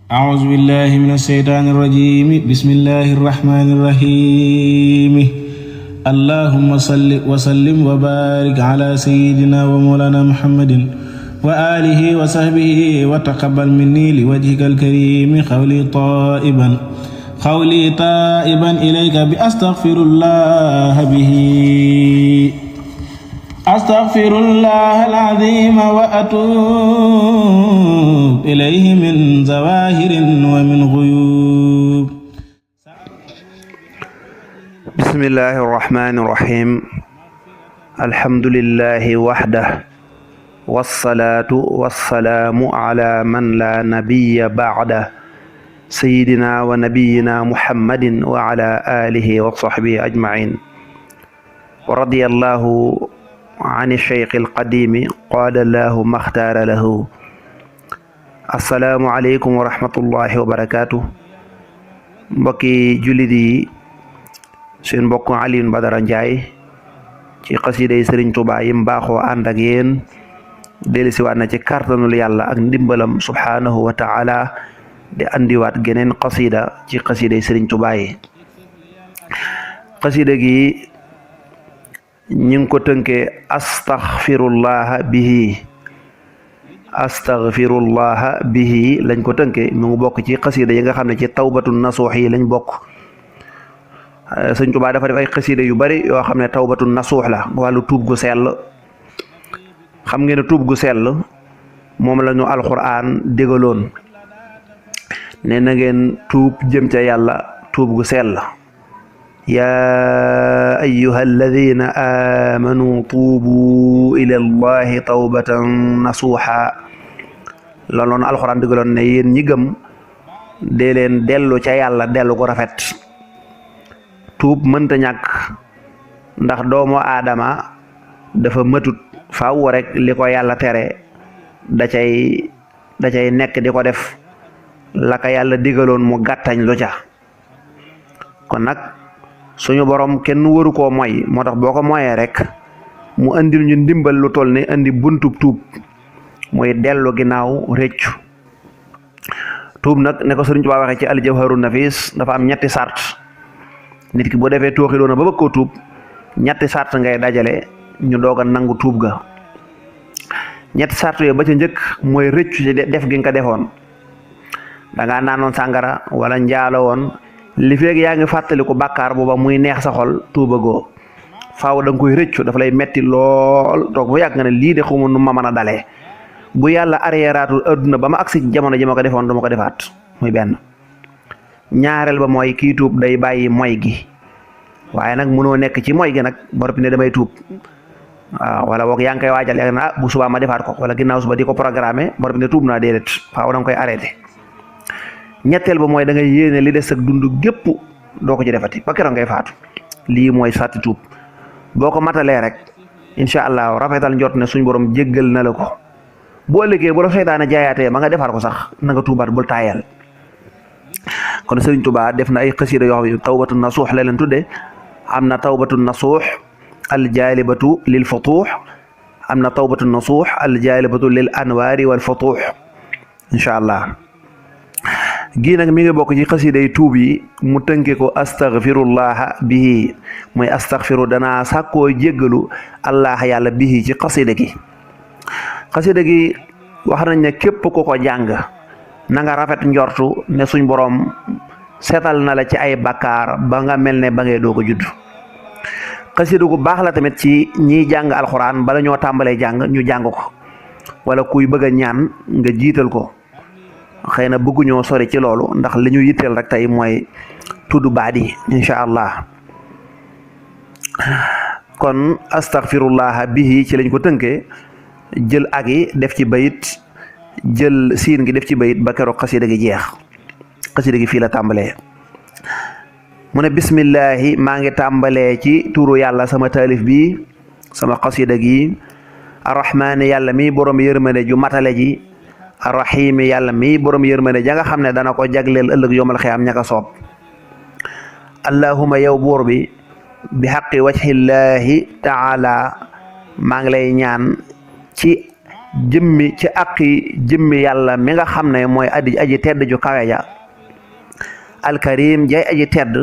أعوذ بالله من الشيطان الرجيم بسم الله الرحمن الرحيم اللهم صل وسلم وبارك على سيدنا ومولانا محمد وآله وصحبه وتقبل مني لوجهك الكريم قولي تائبا إليك بأستغفر الله به أستغفر الله العظيم وأتوب إليه من ظواهر ومن غيوب. بسم الله الرحمن الرحيم الحمد لله وحده والصلاة والسلام على من لا نبي بعده سيدنا ونبينا محمد وعلى آله وصحبه أجمعين ورضي الله عن الشيخ القديم قال الله ما اختار له. assalaamu aleykum wa rahmatullahi wa barakaatu. mbokki jullit yi, seen mbokk Alioune Badara Ndiaye ci xasiday Sëriñ Tuubaa yi mbaaxoo ànd ak yéen dellusiwaat na ci kàttanul yàlla ak ndimbalam subhaanahu wa taala di andiwaat geneen xasida ci xasiday Sëriñ Tuubaa yi. xasida gi ñu ngi ko tënkee astaghfirullaha bihi lañ ko tënkee mu ngi bokk ci xasida yi nga xam ne ci tawbatu nasuux yi lañ bokk. Sëñ Tuubaa dafa def ay xasida yu bari yoo xam ne tawbatu nasuux la, wàllu tuub gu sell. xam ngeen ne tuub gu sell moom la ñu alxuraan dégaloon ne na ngeen tuub jëm ca yàlla tuub gu sell. yaa ayyuha alladina amanu tuubu ila allahi tawbatan nasuuxa. looloon alxuraan digaloon ne yéen ñi gëm dee leen dellu ca yàlla dellu ko rafet. tuub mënta ñàkk ndax doomu aadama dafa mëtut, faaw rek li ko yàlla tere da cay nekk di ko def, la ko yàlla digaloon mu gàttañ lu ca. kon nag suñu borom kenn waru koo moy, moo tax boo ko moyee rek mu andil ñu ndimbal lu toll ni andi buntub tuub muy dellu ginnaaw réccu. tuub nag ne ko Sëriñ Tuubaa waxee ci aljawharun nafis dafa am ñetti sart. nit ki boo defee tooxi doona ba bëgg koo tuub ñetti sart ngay dajale ñu doog a nangu tuub ga. ñetti sart yooyu ba ca njëkk mooy réccu ci def gi nga ko defoon. dangaa naanoon sàngara wala njaalo woon, li feeg yaa ngi fàttaliku bàkkaar booba muy neex sa xol tuubagoo. faaw da nga koy rëccu, dafa lay metti lool toog ba yàgg nga ne lii de xuma nu ma mën a dalee. bu yàlla arriéraatul adduna ba ma agsi jamono ji ma ko defoon du ma ko defaat. muy benn. ñaareel ba mooy kii tuub day bàyyi moy gi, waaye nag mënoo nekk ci moy gi nag borom ne damay tuub. waaw wala boog yaa ngi koy waajal yaa na bu subaa ma defaat ko, wala ginnaaw suba di ko programmer borom ne tuub naa déedéet, faaw da nga koy arrêté. ñetteel ba mooy da ngay yéene li des ak dund gépp doo ko ci defati ba keroog ngay faatu. lii mooy sàtti tuub. boo ko matalee rek incha allah rafetal njort ne suñ borom jéggal na la ko. boo ëllëgee bu la seytaane jaayaatee ba nga defar ko sax na nga tuubaat bul taayal. kon Sëriñ Tuubaa def na ay xasida yoo xam ne tawbatu nasuux la leen tudde. am na tawbatu nasuux aljaalibatu lil futuux, am na tawbatu nasuux aljaalibatu lil anwaari wal futuux. incha allah gii nag mi ngi bokk ci xasida yi tuub yi mu tënke ko astaghfirullaha bihi, mooy astaghfiru danaa sàkkoo jéggalu allah yàlla bihi ci xasida gi. xasida gi wax nañ ne képp ku ko jàng na nga rafet njortu ne suñ borom seetal na la ci ay bakkaar ba nga mel ne ba ngay doo ko judd. xasida gu baax la tamit ci ñiy jàng alxuraan bala ñoo tàmbalee jàng ñu jàng ko, wala kuy bëgg a ñaan nga jiital ko. xëy na bëgguñoo sori ci loolu ndax li ñu yitteel rek tey mooy tudd baat yi incha allah. kon astaghfirullah bihi ci lañ ko tënkee, jël ak yi def ci bayit, jël siin gi def ci bayit ba keroog xasida gi jeex. xasida gi fii la tàmbalee. mu ne bismillahi, maa ngi tàmbalee ci turu yàlla sama taalif bi sama xasida gi. arrahmaani yàlla mi borom yërmande ju matale ji. arrahimi yàlla mi borom yërmande ja nga xam ne dana ko jagleel ëllëg yomal xiyaam ñaka soob. allahuma yow buur bi bi xaqi wajhillahi taala maa ngi lay ñaan ci jëmmi ci àqi jëmmi yàlla mi nga xam ne mooy aji tedd ju kawe ja alkarim jay aji tedd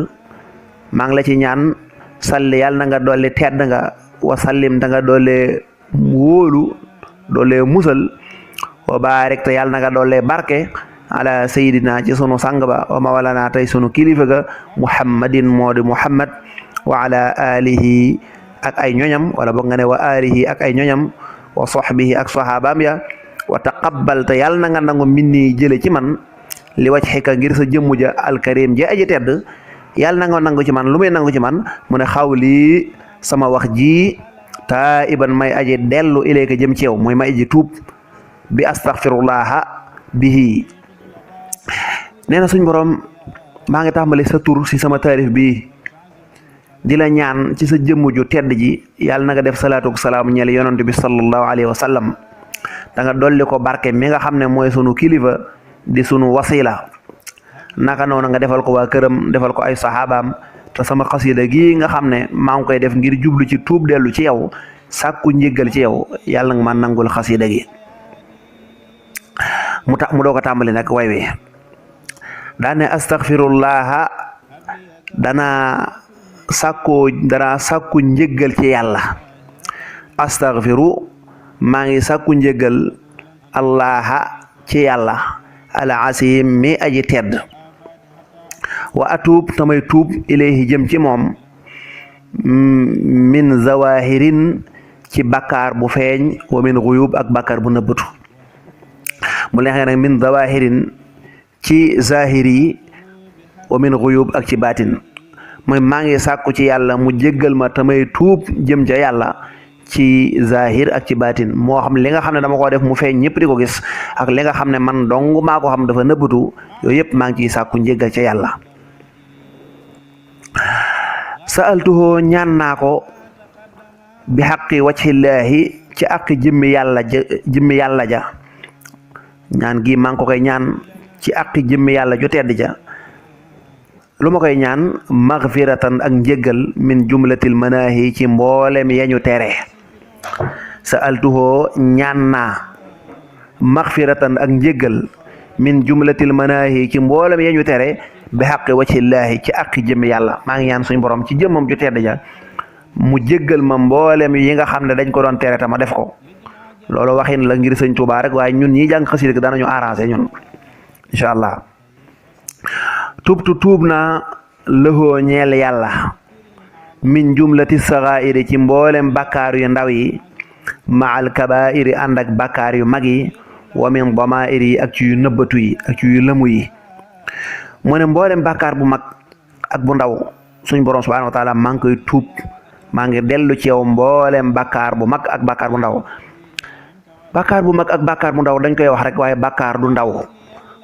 maa ngi la ci ñaan salli yàlla na nga dolli tedd nga wa sallim da nga doole wóolu doole musal wa baarik te yàlla na nga doole barke ala sayidina ci sunu sang ba wa mawlana tey sunu kilifa ga muhammadin moo di muhammad wa ala alihi ak ay ñoñam wala boog nga ne wa alihi ak ay ñoñam wa sahbihi ak sahabaam ya wa taqabbal te yàlla na nga nangu minni jële ci man li wajhika ngir sa jëmmu ja alkarim ja aji tedd yàlla na nga nangu ci man lu muy nangu ci man mu ne xawli sama wax ji taa iban may aji dellu ilayka jëm ci yow mooy may aji tuub bi astaghfirullaha bihi nee na suñ borom maa ngi tàmbali sa tur si sama taarif bi di la ñaan ci sa jëmm ju tedd ji yàlla na nga def salaatu wa salaam ñeel yonent bi sallallahu alayhi wa sallam da nga dolli ko barke mi nga xam ne mooy sunu kilifa di sunu wasila naka noonu nga defal ko waa këram defal ko ay saxaabaam te sama xasida gi nga xam ne maa ngi koy def ngir jublu ci tuub dellu ci yow sàkku njéggal ci yow yàlla nga ma nangul xasida gi mu doo ko tàmbali nag way wi daane astaghfirullaha dana sàkku njéggal ci yàlla astaghfiru maa ngi sàkku njéggal allaha ci yàlla al asim mi aji tedd wa atuub tamay tuub ilayhi jëm ci moom min zawahirin ci bakkaar bu feeñ wa min xuyub ak bakkaar bu nëbbatu mu neexee nag min zawahirin ci zahir yi wa min xuyub ak ci baatin mooy maa ngi sàkku ci yàlla mu jéggal ma tamay tuub jëm ca yàlla ci zahir ak ci baatin moo xam li nga xam ne dama ko def mu feeñ ñëpp di ko gis ak li nga xam ne man dong maa ko xam dafa nëbbatu yooyu yëpp maa ngi ciy sàkku njéggal ca yàlla sa'altuhu ñaan naa ko bi xaqi wajhillaahi ci àqi jëmmi yàlla ja ñaan gi maa ngi ko koy ñaan ci àqi jëmmi yàlla ju tedd ja lu ma koy ñaan magfiratan ak njéggal min jumlatil manaahi ci mboolem yañu tere sa'altuhu ñaan naa magfiratan ak njéggal min jumlatil manaahi ci mboolem yañu tere bi xaqi wajhillaahi ci àqi jëmmi yàlla maa ngi ñaan suñ borom ci jëmmam ju tedd ja mu jéggal ma mboolem yi nga xam ne dañ ko doon tere ta ma def ko loolu waxin la ngir sëñ Tuubaa rek waaye ñun ñi jàng xasida danañu arrangé ñun incha allah tuub naa lëxoo ñeel yàlla min jumlati saxaa'iri ci mboolem bakkaar yu ndaw yi maal kabaa'iri ànd ak bakkaar yu mag yi wa min damaa'iri ak ci yu nëbbatu yi ak ci yu lëmu yi mu ne mboolem bakkaar bu mag ak bu ndaw suñ borom subhaanahu wa taala maa ngi koy tuub maa ngi dellu ci yow mboolem bakkaar bu mag ak bakkaar bu ndaw bakkaar bu mag ak bakkaar bu ndaw dañ koy wax rek waaye bakkaar du ndaw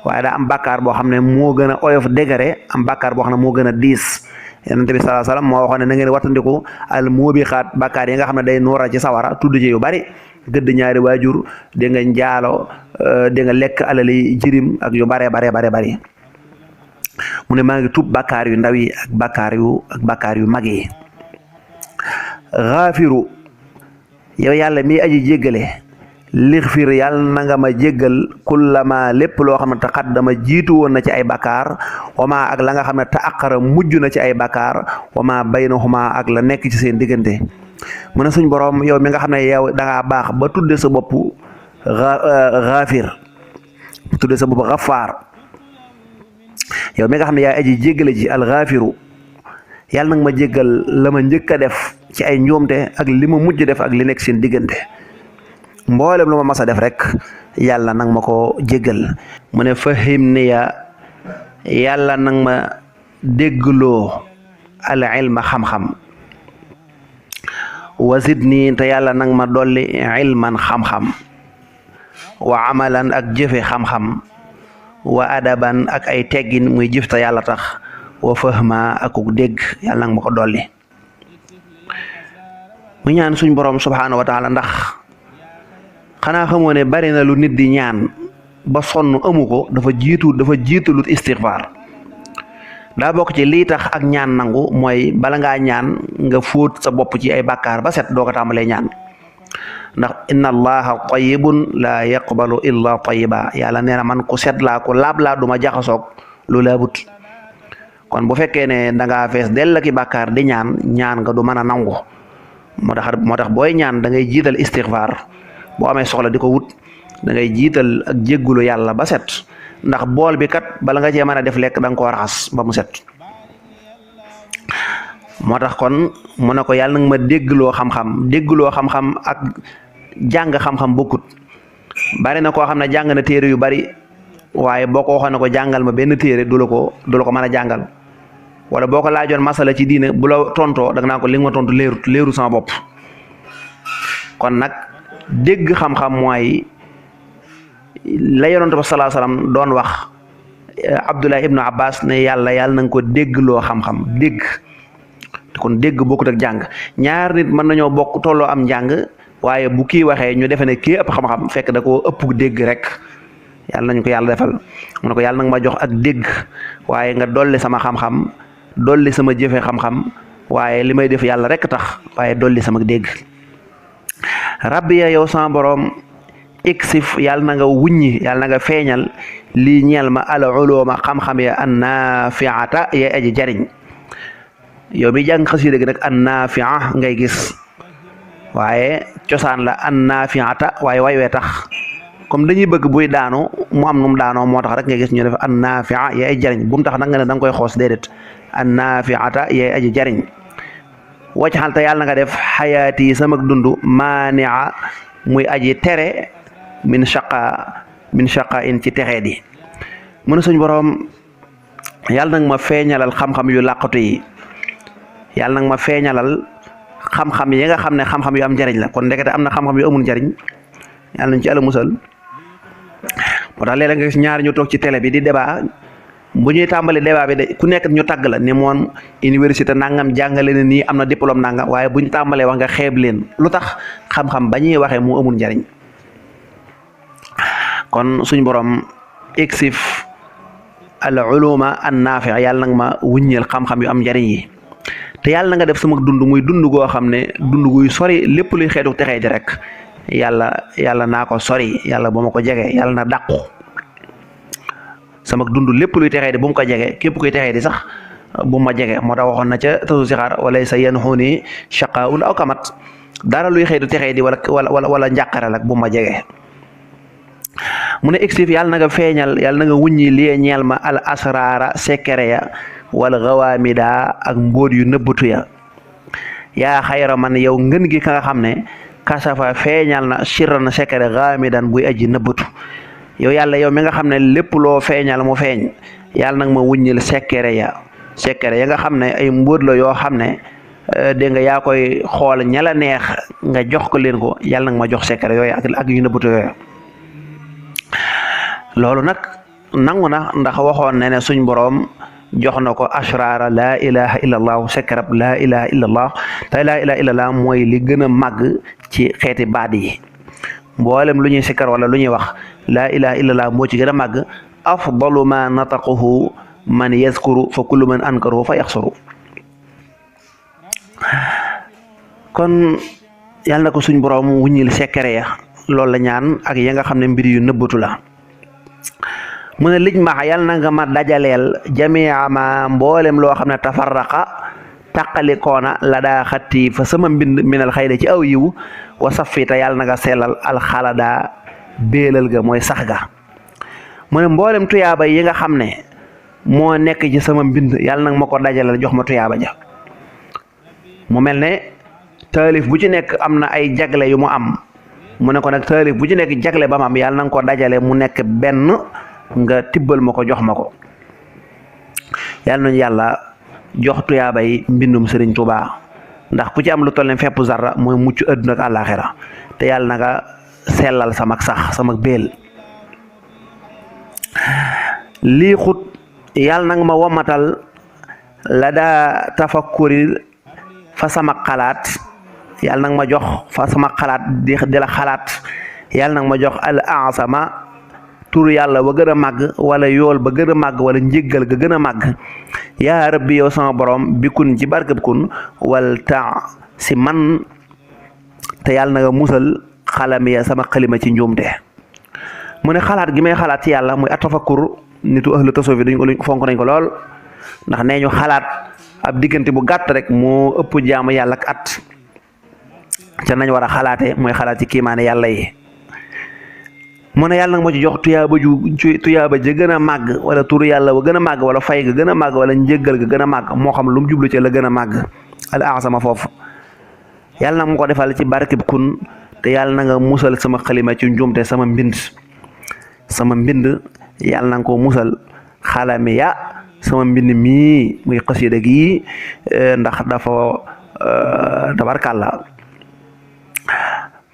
waaye daa am bakkaar boo xam ne moo gën a oyof degré am bakkaar boo xam ne moo gën a diis yonent bi sallallahu alayhi wasallam moo waxoon ne na ngeen wattandiku al mubiqaat bakkaar yi nga xam ne day nuura ci sawara tudd ci yu bari gëdd ñaari waajur di nga njaalo di nga lekk alali jirim ak yu bare bari mu ne maa ngi tuub bakkaar yu ndaw yi ak bakkaar yu mag yi xaafiru yow yàlla mi aji jéggale lixfir yàlla na nga ma jéggal kullama lépp loo xam ne taqaddama jiitu woon na ci ay bakkaar wama ak la nga xam ne taaqara mujj na ci ay bakkaar wama baynahuma ak la nekk ci seen diggante mu ne suñ borom yow mi nga xam ne yow dangaa baax ba tudde sa bopp xaafir tudde sa bopp xafaar yow mi nga xam ne yaa aji jéggale ji alxaafiru yàlla nag ma jéggal la ma njëkk a def ci ay njuumte ak li ma mujj def ak li nekk seen diggante mboolem lu ma mas a def rek yàlla nag ma ko jéggal mu ne fahim ni ya yàlla nag ma déggloo al ilma xam-xam wa zidni te yàlla nag ma dolli ilman xam-xam wa amalan ak jëfe xam-xam wa adaban ak ay teggin muy jëf te yàlla tax wa fahma akuk dégg yàlla nag ma ko dolli mu ñaan suñ borom subhaanahu wa taala ndax xanaa xamoo ne bari na lu nit di ñaan ba sonn amu ko dafa jiitulut istighfar daa bokk ci lii tax ak ñaan nangu mooy bala ngaa ñaan nga fóot sa bopp ci ay bàkkaar ba set doo ko tàmbalee ñaan ndax inna allaha tayyibun la yaqbalu illa tayyiba yàlla nee na man ku set laa ku laab laa duma jaxasoog lu laabut. kon bu fekkee ne da ngaa fees dell ki bàkkaar di ñaan nga du mën a nangu moo tax booy ñaan da ngay jiital istixfaar boo amee soxla di ko wut da ngay jiital ak jéggulu yàlla ba set ndax bool bi kat bala nga cee mën a def lekk da nga koo raxas ba mu set. moo tax kon mu ne ko yàlla nag ma déggloo xam-xam ak jàng xam-xam bokkut. bari na koo xam ne jàng na téere yu bari waaye boo ko waxoon ne ko jàngal ma benn téere du la ko mën a jàngal wala boo ko laajoon masala ci diine bu la tontoo da nga naa ko li nga ma tontu leeru sama bopp. kon nag dégg xam-xam mooy la yonent ba sallallahu alayhi wasallam doon wax Abdullah ibnu Abbas ne yàlla na nga ko déggloo xam-xam dégg. kon dégg bokkut ak jàng ñaar nit mën nañoo bokk tolloo am njàng waaye bu kii waxee ñu defe ne kii ëpp xam-xam fekk da koo ëpp dégg rek yàlla nañu ko yàlla defal mu ne ko yàlla nag ma jox ak dégg waaye nga dolli sama xam-xam dolli sama jëfe xam-xam waaye li may def yàlla rek tax waaye dolli sama dégg. rabbi ya yow sama borom iksif yàlla na nga wuññi yàlla na nga feeñal lii ñeel ma al uluma xam-xam ya an nafiata ya aji jariñ. yow mi jàng xasida gi nag an nafia ngay gis waaye cosaan la an nafiata waaye way wee tax comme dañuy bëgg buy daanu mu am nu mu daanoo moo tax rek ngay gis ñu def an nafia yee ay jariñ bu mu tax nag nga ne da nga koy xoos déedéet an nafiata yee aji jariñ. wacc xal te yàlla na nga def xayaati sama dund maania muy aji tere min shaqa in ci texee di mu ne suñ boroom yàlla nag ma feeñalal xam-xam yu làqatu yi yàlla nag ma feeñalal xam-xam yi nga xam ne xam-xam yu am njariñ la kon ndekete am na xam-xam yu amul njariñ yàlla nañ ci Yàlla musal. moo tax léeg-léeg nga gis ñaari ñu toog ci télé bi di débat bu ñuy tàmbali débat bi de ku nekk ñu tagg la ni moom université nangam jàngale na nii am na diplôme nangam waaye bu ñu tàmbalee wax nga xeeb leen lu tax xam-xam ba ñuy waxee mu amul njariñ. kon suñ borom exif al uluma an nafi yàlla nag ma wuññeel xam-xam yu am njariñ yi. te yàlla na nga def sama dund muy dund goo xam ne dund guy sori lépp luy xeetu texee di rek yàlla naa ko sori yàlla bu ma ko jege yàlla na dàqu sama dund lépp luy texee di bu mu ko jege képp kuy texee di sax bu ma jege moo tax waxoon na ca tasu sixaar wala sa yenn xuni shaqaun aw kamat dara luy xeetu texee di wala njàqare lak bu ma jege. mu ne exif yàlla na nga feeñal yàlla na nga wuññi li ñeel ma al asrara sekere ya wala gawaamida ak mbóot yu nëbbatu ya yaa xayra man yow ngën gi ka nga xam ne kasafa feeñal na sirran sekere gaamidan buy aji nëbbatu yow yàlla yow mi nga xam ne lépp loo feeñal mu feeñ yàlla nag ma wuññil sekere ya nga xam ne ay mbóot la yoo xam ne dégg nga yaa koy xool ña la neex nga jox ko leen ko yàlla nag ma jox sekere yooyu ak yu nëbbatu yooyu. loolu nag nangu na ndax waxoon na ne suñ boroom jox na ko ashrara laa ilaha illa allah sekarab laa ilaha illa allah te laa ilaha illa allah mooy li gën a màgg ci xeeti baat yi mboolem lu ñuy sikkar wala lu ñuy wax laa ilaha illa allah moo ci gën a màgg afdalu ma nataquhu man yazkuru fa kullu man ankaruhu fa yaxsuru. kon yàlla na ko suñ boroom wuññil sekkare ya loolu la ñaan ak ya nga xam ne mbir yu nëbbatu la. mu ne lij ma yàlla na nga ma dajaleel jamia ma mboolem loo xam ne tafarraqa taqalikoona la daa xatti fa sama mbind minal xayri ci aw yiw wa safita yàlla na nga sellal alxalada béelal ga mooy sax ga. mu ne mboolem tuyaaba yi nga xam ne moo nekk ci sama mbind yàlla nag ma ko dajaleel jox ma tuyaaba ja. mu mel ne taalif bu ci nekk am na ay jagle yu mu am mu ne ko nag taalif bu ci nekk jagle ba mu am yàlla na nga ko dajale mu nekk benn nga tibbal ma ko jox ma ko. yàlla nañu yàlla jox tuyaabay mbindum Sëriñ Tuubaa ndax ku ci am lu toll ne fepp zarra mooy mucc àdduna ak àllaaxira te yàlla na nga sellal sama sax sama béel. lii xut yàlla na nga ma womatal la daa tafakkuri fa sama xalaat yàlla nag ma jox fa sama xalaat di la xalaat yàlla nag ma jox al asama tur yàlla ba gën a màgg wala yool ba gën a màgg wala njéggal ga gën a màgg yaa rabbi yow sama borom bi kun ci barkab kun wal ta si man te yàlla na nga musal xalamiya sama xalima ci njuumte. mu ne xalaat gi may xalaat ci yàlla muy atafakkur nitu ahlu tasawuf dañ ko fonk nañ ko lool ndax nee ñu xalaat ab diggante bu gàtt rek moo ëpp jaamu yàlla ak at ca nañ war a xalaate mooy xalaat ci kiimaane yàlla yi. mu ne yàlla nag moo ci jox tuyaaba ja gën a màgg wala turu yàlla wa gën a màgg wala fay ga gën a màgg wala njëggal ga gën a màgg moo xam lu mu jublu ci la gën a màgg al asama foofu. yàlla nag mu ko defal ci barkeb kun te yàlla na nga musal sama xalima ci njuumte sama mbind yàlla na nga ko musal xalami ya sama mbind mii muy xasida gi ndax dafa tabarkàlla.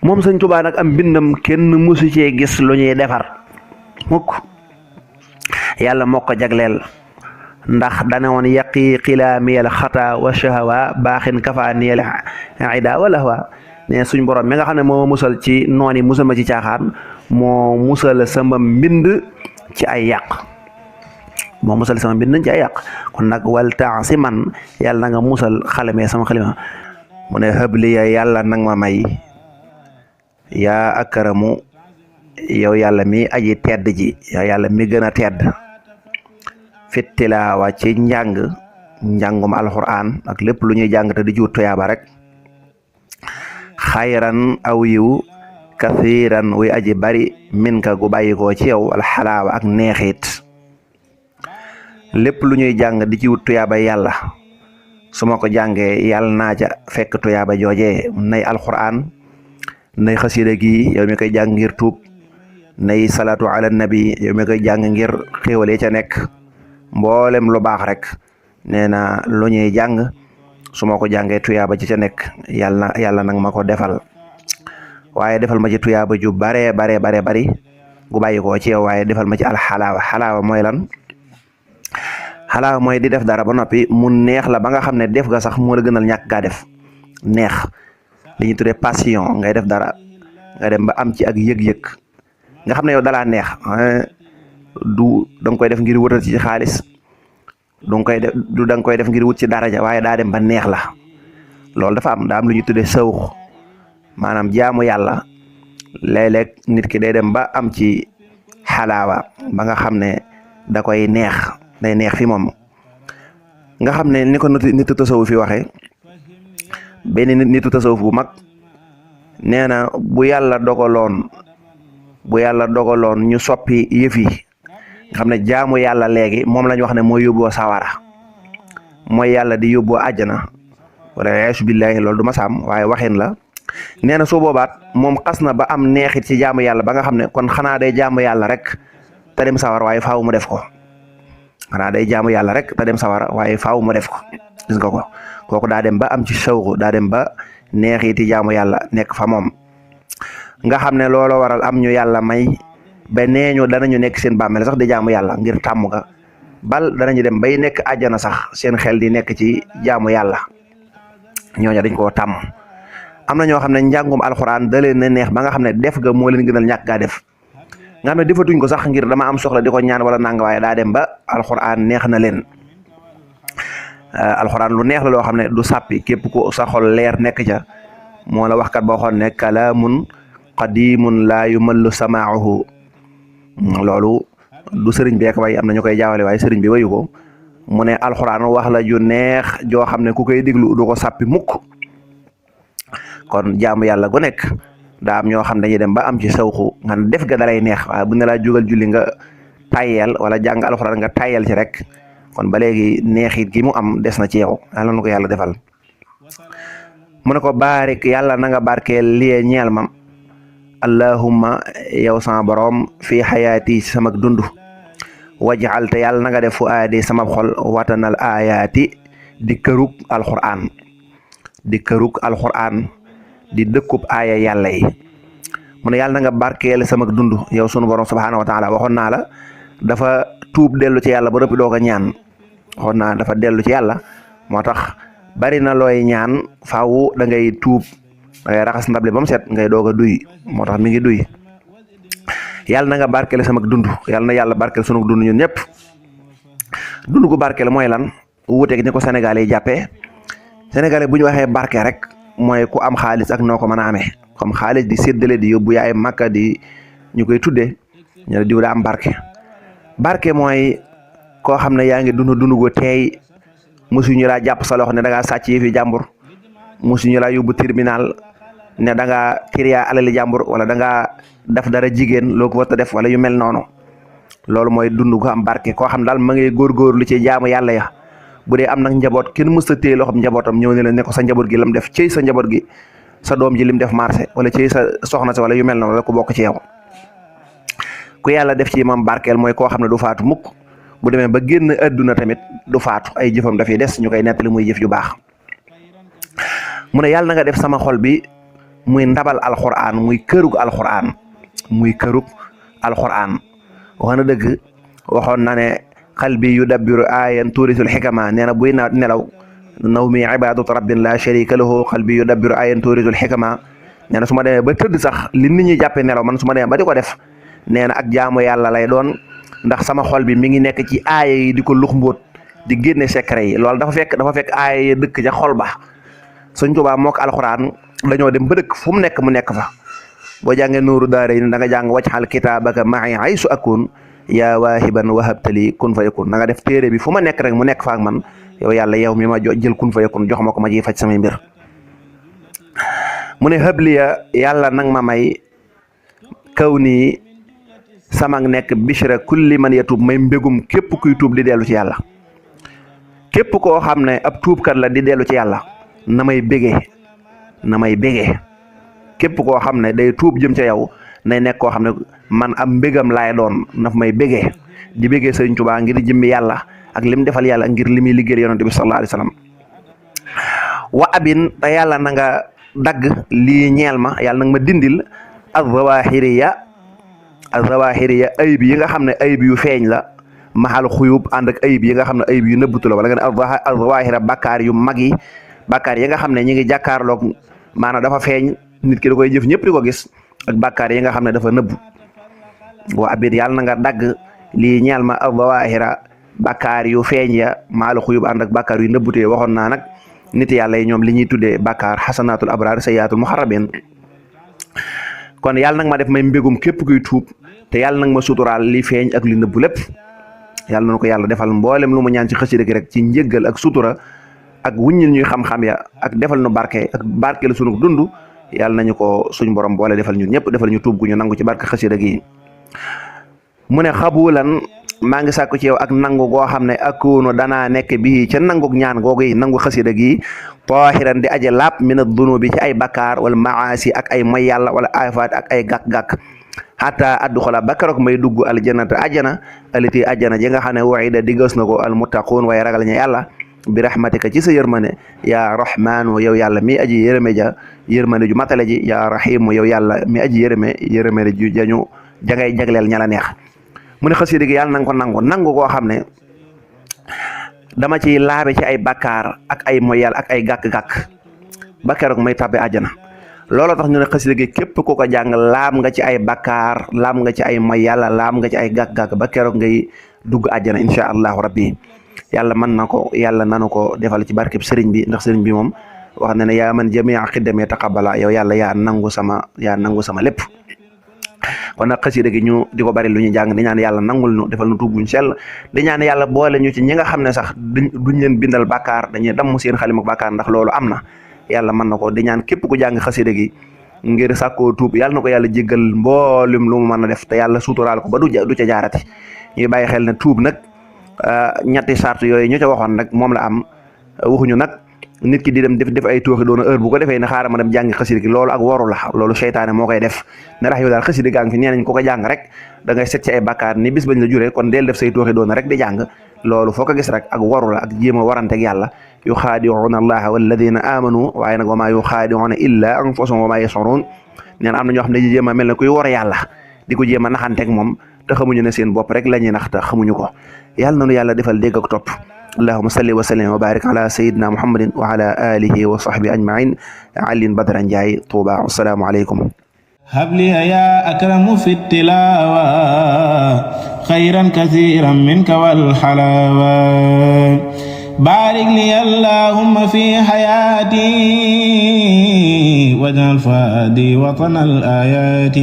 moom Sëñ Tuubaa nag am mbindam kenn musu cee gis lu ñuy defar mukk yàlla moo ko jagleel ndax dana woon yaqi xilaamiyal xata wa shahawa baaxin kafaaniyal ida wala wa ne suñ borom mi nga xam ne moo musal ci nooni musal ma ci caaxaan moo musal sama mbind ci ay yàq kon nag wal taasi man yàlla na nga musal xalamee sama xalima. mu ne xëbliya yàlla nang ma may yaa akaramu yow yàlla mi aji tedd ji yow yàlla mi gën a tedd fit tilaawa ci njàngum alxuraan ak lépp lu ñuy jàng te di juut tuyaaba rek xayran aw yiw kathiran wuy aji bari min ka gu bàyyi koo ci yow alxalaawa ak neexit lépp lu ñuy jàng di ci wut tuyaaba yàlla su ma ko jàngee yàlla naa ca fekk tuyaaba joojee nay alxuraan nay xasida gi yow mi koy jàng ngir tuub nay salaatu ala nabi yow mi koy jàng ngir xéewale ca nekk mboolem lu baax rek nee na lu ñuy jàng su ma ko jàngee tuyaaba ci ca nekk yàlla nag ma ko defal waaye defal ma ci tuyaaba ju bari gu bàyyi koo ci yow waaye defal ma ci xalaawa mooy lan. xalaawa mooy di def dara ba noppi mu neex la ba nga xam ne def ga sax moo la gënal ñàkk gaa def neex. li ñuy tuddee passion ngay def dara nga dem ba am ci ak yëg-yëg nga xam ne yow dalaa neex du da nga koy def ngir wutal ci xaalis da nga koy def ngir wut ci daraja waaye daa dem ba neex la loolu daa am lu ñuy tuddee sawux maanaam jaamu yàlla léeg-léeg nit ki day dem ba am ci xalaawa ba nga xam ne da koy day neex fi moom nga xam ne ni ko nitu tasawuf fi waxee. benn nitu tasawuf bu mag nee na bu yàlla dogaloon ñu soppi yëf yi nga xam ne jaamu yàlla léegi moom lañ wax ne mooy yóbboo sawara mooy yàlla di yóbboo àjjana wala yaasu billaahi loolu du ma saam waaye waxin la nee na su boobaat moom xas na ba am neexit ci jaamu yàlla ba nga xam ne kon xanaa day jaamu yàlla rek te dem sawara waaye faaw mu def ko gis nga ko kooku daa dem ba am ci sawru daa dem ba neexiti jaamu yàlla nekk fa moom nga xam ne looloo waral am ñu yàlla may ba nee ñu danañu nekk seen bàmmeel sax di jaamu yàlla ngir tàmm ga bal danañu dem bay nekk àjjana sax seen xel di nekk ci jaamu yàlla ñooñu dañ koo tàmm. am na ñoo xam ne njàngum alxuraan da leen neex ba nga xam ne def ga moo leen gënal ñàkk gaa def nga xam ne defatuñ ko sax ngir dama am soxla di ko ñaan wala nanga waaye daa dem ba alxuraan neex na leen. alxuraan lu neex la loo xam ne du sàppi képp ku sa xol leer nekk ca moo la waxkat boo xoon ne kalaamun qadimun laa yumallu samaahu loolu du sëriñ beek way am na ñu koy jaawale waaye sëriñ bi wayu ko mu ne alxuraan wax la ju neex joo xam ne ku koy déglu du ko sàppi mukk kon jaamu yàlla gu nekk daa am ñoo xam dañuy dem ba am ci sawxu nga def ga dalay neex waaye bu ne laa jógal julli nga tayyel wala jàng alxuraan nga tayyel ci rek kon ba léegi neexit gi mu am des na ci yow yàlla na ko yàlla defal mu ne ko baarik yàlla na nga barkeel liee ñeel ma allahumma yow sama borom fii xayaati sama dund wajal te yàlla na nga def fu aadi sama xol watanal ayaati di kërug alxuraan di dëkkub aaya yàlla yi mu ne yàlla na nga barkeel sama dund yow sunu borom subhaanahu wa taala waxoon naa la dafa tuub dellu ci yàlla ba noppi doog a ñaan waxoon naa dafa dellu ci yàlla moo tax bari na looy ñaan faaw da ngay tuub da ngay raxas ndable ba mu set ngay doog a duy moo tax mi ngi duy yàlla na nga barkeel sama dund yàlla na yàlla barkeel sunu dund ñun ñëpp dund gu barkeel mooy lan wuuteeg ni ko Sénégalais yi jàppee Sénégalais bu ñu waxee barke rek mooy ku am xaalis ak noo ko mën a amee comme xaalis di séddale di yóbbu yaay Makka di ñu koy tuddee ñu ne diw daa am barke. barke mooy koo xam ne yaa ngi dund gu teey mosuñu laa jàpp sa loxo ne da ngaa sàcc yëfi jàmbur mosuñu laa yóbbu tribunal ne da ngaa tiriyaa alali jàmbur wala da ngaa def dara jigéen loo ko war a def wala yu mel noonu loolu mooy dund gu am barke koo xam daal ma ngay góorgóorlu ci jaamu yàlla ya bu dee am nag njaboot kenn mës a téye loxoom njabootam ñëw ne la ne ko sa njaboot gi lam def cey sa njaboot gi sa doom ji lim def marché wala cey sa soxna sa wala yu mel noonu la ko bokk ci yow ku yàlla def ci moom barkeel mooy koo xam ne du faatu mukk bu demee ba génn adduna tamit du faatu ay jëfam dafay des ñu koy nettali muy jëf ju baax mu ne yàlla na nga def sama xol bi muy ndabal alxuraan muy kërug alxuraan wax na dëgg waxoon na ne qalbi yudabbiru ayan tuurisul xikama nee na buy nelaw naw mi ibadatu rabbin la sharika lahu qalbi yudabbiru ayan tuurisul xikama nee na su ma demee ba tëdd sax li nit ñi jàppee nelaw man su ma demee ba di ko def nee na ak jaamu yàlla lay doon ndax sama xol bi mi ngi nekk ci aaya yi di ko lux mbóot di génne secret yi loolu dafa fekk aaya yi dëkk ca xol ba Sëñ Tuubaa mook alxuraan dañoo dem ba dëkk fu mu nekk fa boo jàngee nuuru daarayni da nga jàng wajxal kitaabaka ma'i haysu akun yaa waahiban wahabtali kun fa yakun na nga def téere bi fu ma nekk rek mu nekk fa ak man yow yàlla yow mi ma jël kun fa yakun jox ma ko ma ciy faj samay mbir mu ne habliya yàlla nang ma may kaw nii sama nekk bishra kulli man yatub may mbégum képp kuy tuub di dellu ci yàlla képp koo xam ne ab tuubkat la di dellu ci yàlla na may bégee képp koo xam ne day tuub jëm ca yow nay nekk koo xam ne man am mbégam laay doon naf may bégee di bégee Sëriñ Tuubaa ngir jëmmi yàlla ak lim defal yàlla ngir li muy liggéeyal yonent bi sallallahu alayhi wasallam wa abin te yàlla na nga dagg lii ñeel ma yàlla nag ma dindil az-zawahiriya ayib yi nga xam ne ayib yu feeñ la maxal xuyub ànd ak ayib yi nga xam ne ayib yu nëbbutu la wala nga ne az-zawahira bakkaar yu mag yi bakkaar yi nga xam ne ñi ngi jàkkaarloog maanaam dafa feeñ nit ki da koy jëf ñëpp di ko gis ak bakkaar yi nga xam ne dafa nëbbu wa abin yàlla na nga dagg lii ñeel ma az-zawahira bakkaar yu feeñ ya maxal xuyub ànd ak bakkaar yu nëbbutee waxoon naa nag nit yàlla yi ñoom li ñuy tuddee bakkaar xasanatul abraar sayyiatul muxarrabin kon yàlla nag ma def may mbégum képp kuy tuub te yàlla nag ma suturaal li feeñ ak li nëbbu lépp yàlla na ko yàlla defal mboolem lu mu ñaan ci xasida gi rek ci njëggal ak sutura ak wuññil ñuy xam-xam ya ak defal nu barke ak barkeel sunu dund yàlla nañu ko suñ borom boole defal ñun ñëpp defal ñu tuub gu ñu nangu ci barke xasida gi mu ne xabulan maa ngi sàkku ci yow ak nangu goo xam ne akunu danaa nekk bii ca nanguk ñaan googu yi nangu xasida gi tahiran di aje laab min ad-dunubi ci ay bakkaar wala maasi ak ay moy yàlla wala afaat ak ay gàkk-gàkk xataa adduxala ba keroog may dugg aljannata ajjana aliti ajjana ji nga xam ne waida diggas na ko almuttaquun waaye ragal ña yàlla bi rahmatika ci sa yërmane yaa rahmaanu yow yàlla mi aji yërëme yërmane ju matale ji yaa rahimu yow yàlla mi aji yërëme ju jañu jangay jagleel ña la neex mu ne xasida gi yàlla nanga ko nangu koo xam ne dama ciy laabe ci ay bakkaar ak ay moy yàlla ak ay gàkk-gàkk ba keroog may tàbbi àjjana looloo tax ñu ne xasida gi képp ku ko jàng laam nga ci ay bakkaar laam nga ci ay moy yàlla laam nga ci ay gàkk-gàkk ba keroog ngay dugg àjjana insha allahu rabbi yàlla mën na ko yàlla nanu ko defal ci barkeb sëriñ bi ndax sëriñ bi moom wax na ne yaa man jamia xiddamee taqabala yow yàlla yaa nangu sama lépp kon nag xasida gi ñu di ko bari lu ñu jàng di ñaan yàlla nangul ñu defal nu tuub buñ sell di ñaan yàlla boole ñu ci ñi nga xam ne sax duñ leen bindal bàkkaar dañuy damm seen xalima bàkkaar ndax loolu am na yàlla mën na ko di ñaan képp ku jàng xasida gi ngir sàkkoo tuub yàlla na ko yàlla jéggal mboolum lu mu mën a def te yàlla suturaal ko ba du ca jaarati ñuy bàyyi xel ne tuub nag ñetti sart yooyu ñu ca waxoon nag moom la am waxuñu nag nit ki di dem def ay tooxi doona heure bu ko defee ne xaaral ma dem jàngi xasida gi loolu ak waru la loolu seytaane moo koy def ne rax yow daal xasida gaa ngi fi nee nañ ko ko jàng rek da ngay set ci ay bakkaar ni bis bañ la juree kon del def say tooxi doona rek di jàng loolu foo ko gis rek ak waru la ak jéem a waranteeg yàlla yuxaadi'uuna allaha walladina amanu waaye nag wa maa yuxaadi'uuna illa anfusahum wa maa yash'uruun neen am na ñoo xam ne jéem a mel ne kuy war yàlla di ko jéem a naxanteeg moom te xamuñu ne seen bopp rek la ñuy nax te xamuñu ko yàlla nanu yàlla defal dégg ak topp allahumma salli wa sallim wa barik ala sayyidina muhammadin wa ala alihi wa sahbihi ajmain alin badran njaay tuuba assalaamu aleykum habli ya akramu fi tilawa khayran kathiran minka wal halawa بارك لي اللهم في حياتي واجعل فؤادي وطن الآيات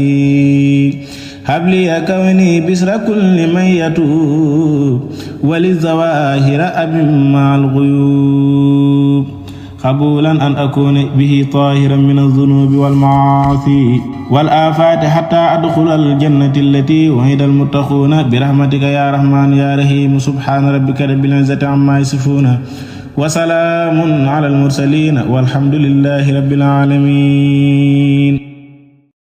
هب لي كوني بسر كل من يتوب وللظواهر أبن مع الغيوب قبولا أن أكون به طاهرا من الذنوب والمعاصي والآفات حتى أدخل الجنة التي وعد المتقون برحمتك يا رحمن يا رحيم سبحان ربك رب العزة عما يصفون وسلام على المرسلين والحمد لله رب العالمين